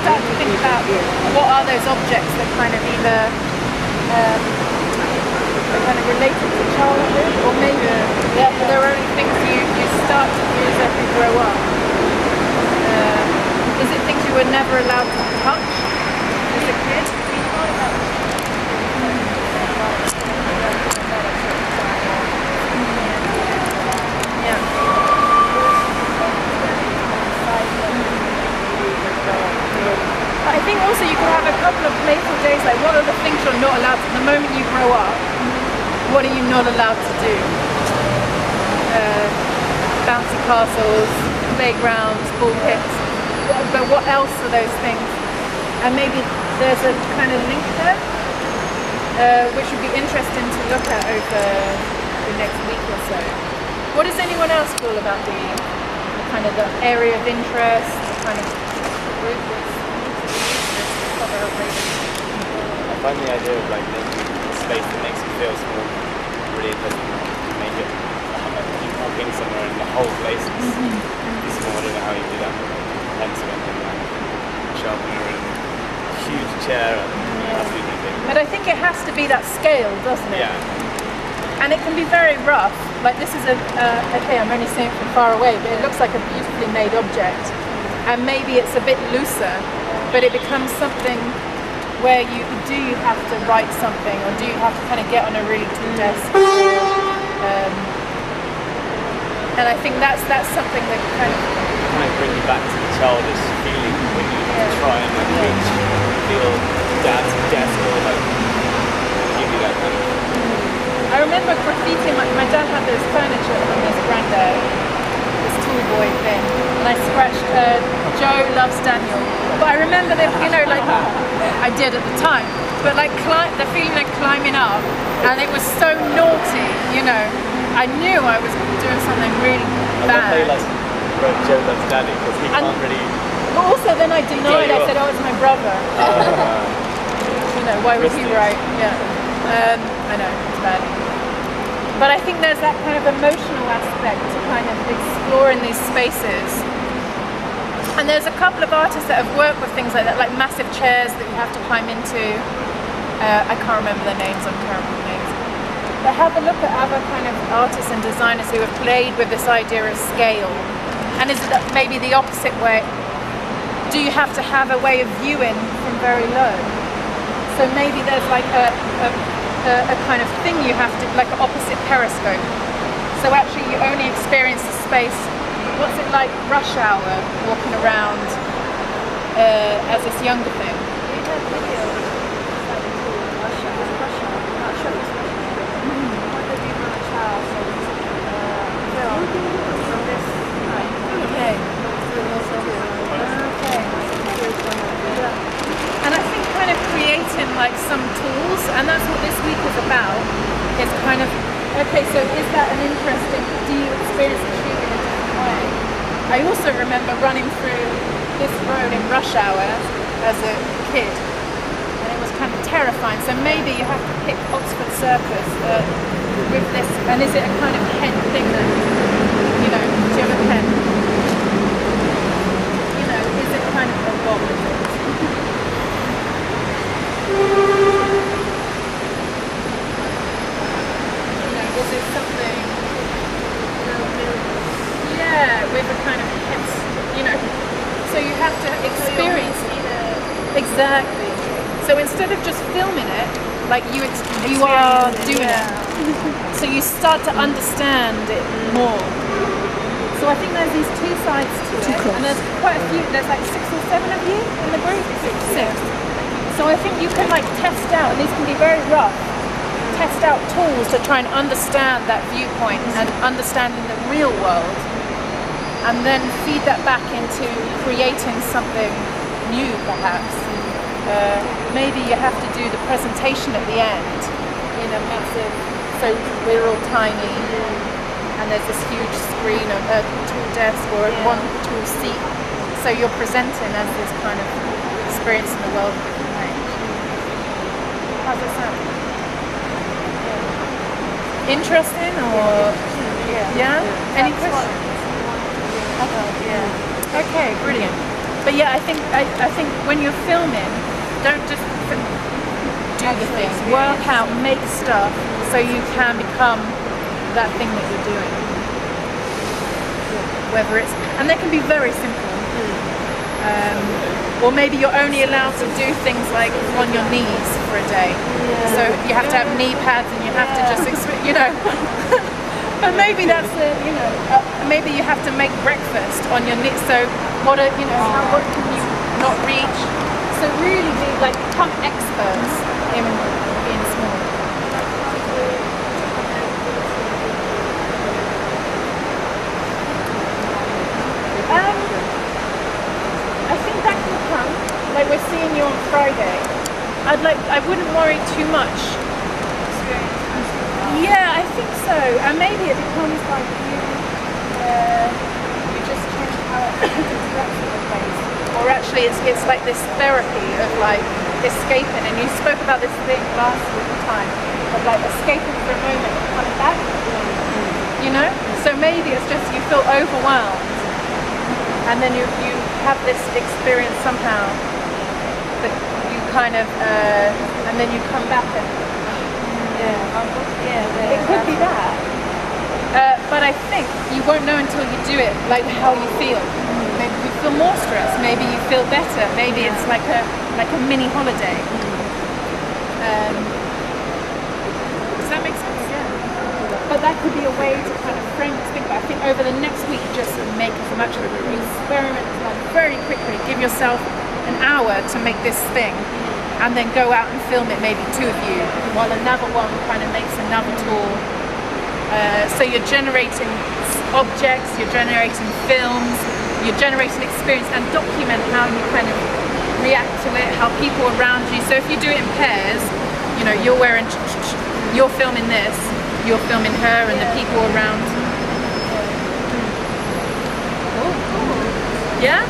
start to think about what are those objects that kind of either are kind of related to childhood, or maybe there are only things you start to use as you grow up. Is it things you were never allowed to touch as a kid? I think also you can have a couple of playful days, like what are the things you're not allowed to, the moment you grow up, what are you not allowed to do? Bouncy castles, playgrounds, ball pits, but what else are those things? And maybe there's a kind of link there, which would be interesting to look at over the next week or so. What does anyone else feel about the kind of the area of interest, the kind of group that's I find the idea of like making a space that makes you feel small really interesting. Make it you walk in somewhere and the whole place is small. I don't know how you do that. Pencil and like sharpener and a huge chair. That's really big. But I think it has to be that scale, doesn't it? Yeah. And it can be very rough. Like this is okay, I'm only seeing it from far away, but it looks like a beautifully made object. And maybe it's a bit looser, but it becomes something where you have to write something, or do you have to kind of get on a really tall desk? And I think that's something that kind of bring you back to the childish feeling when you try and like reach, feel dad's desk, or like give you that kind of. I remember graffiti. My dad had this furniture from his granddad, this tool boy thing, and I scratched Joe loves Daniel. But I remember that, like I did at the time, but like the feeling of climbing up, and it was so naughty, I knew I was doing something really bad. I love how you Joe loves Daddy, because he can't really. But also then I denied. I said, "Oh, it's my brother." Why would he write? Yeah. I know, it's bad. But I think there's that kind of emotional aspect to kind of exploring these spaces. And there's a couple of artists that have worked with things like that, like massive chairs that you have to climb into. I can't remember their names, I'm terrible with names. But have a look at other kind of artists and designers who have played with this idea of scale. And is it maybe the opposite way? Do you have to have a way of viewing from very low? So maybe there's like a kind of thing you have to, like an opposite periscope. So actually you only experience the space. What's it like rush hour, walking around as this younger thing? We have videos that we call rush hour. I'm not sure if it's rush hour. What they do rush hour, so it's film from this time. Okay. And I think kind of creating like some tools, and that's what this week is about, is kind of, okay, so is that an interesting, do you experience the shoot in a different way? I also remember running through this road in rush hour as a kid, and it was kind of terrifying, so maybe you have to pick Oxford Circus with this, and is it a kind of pen thing that, do you have a pen? Is it kind of a bomb with it? Is it something? Yeah, with a kind of hits, So you have to experience it. Exactly. So instead of just filming it, like you are doing it. So you start to understand it more. So I think there's these two sides to it, and there's quite a few. There's like 6 or 7 of you in the group. 6. So I think you can like test out, and these can be very rough. Test out tools to try and understand that viewpoint and understanding the real world, and then feed that back into creating something new, perhaps. Maybe you have to do the presentation at the end in a massive. So we're all tiny. And there's this huge screen, a tall desk, or one tall seat. So you're presenting as this kind of experience in the world of different ways. How does that sound? Interesting, or yeah? Any questions? Okay, brilliant. But yeah, I think when you're filming, don't just do the thing. Work out, make stuff, so you can become that thing that you're doing. Whether it's, and they can be very simple. Or maybe you're only allowed to do things like on your knees for a day. So you have to have knee pads and you have to just, you know. But maybe that's maybe you have to make breakfast on your knees. So what can you not reach? So really become experts in being small. I think that can come. Like we're seeing you on Friday. I wouldn't worry too much. Yeah, I think so. And maybe it becomes like you just change how it interacts with the place. Or actually it's like this therapy of like escaping, and you spoke about this thing last time of like escaping for a moment and coming back. You know? So maybe it's just you feel overwhelmed and then you have this experience somehow that you kind of and then you come back and it could be that. But I think you won't know until you do it, like how you feel. Maybe you feel more stressed, maybe you feel better, maybe it's like a mini holiday. Does that make sense? Yeah. But that could be a way to kind of frame this thing. But I think over the next week, just make as much of it. Experiment very quickly. Give yourself an hour to make this thing, and then go out and film it, maybe 2 of you, while another one kind of makes another tour. So you're generating objects, you're generating films, you're generating experience, and document how you kind of react to it, how people around you. So if you do it in pairs, you're filming this, you're filming her, and the people around. Oh, cool. Yeah?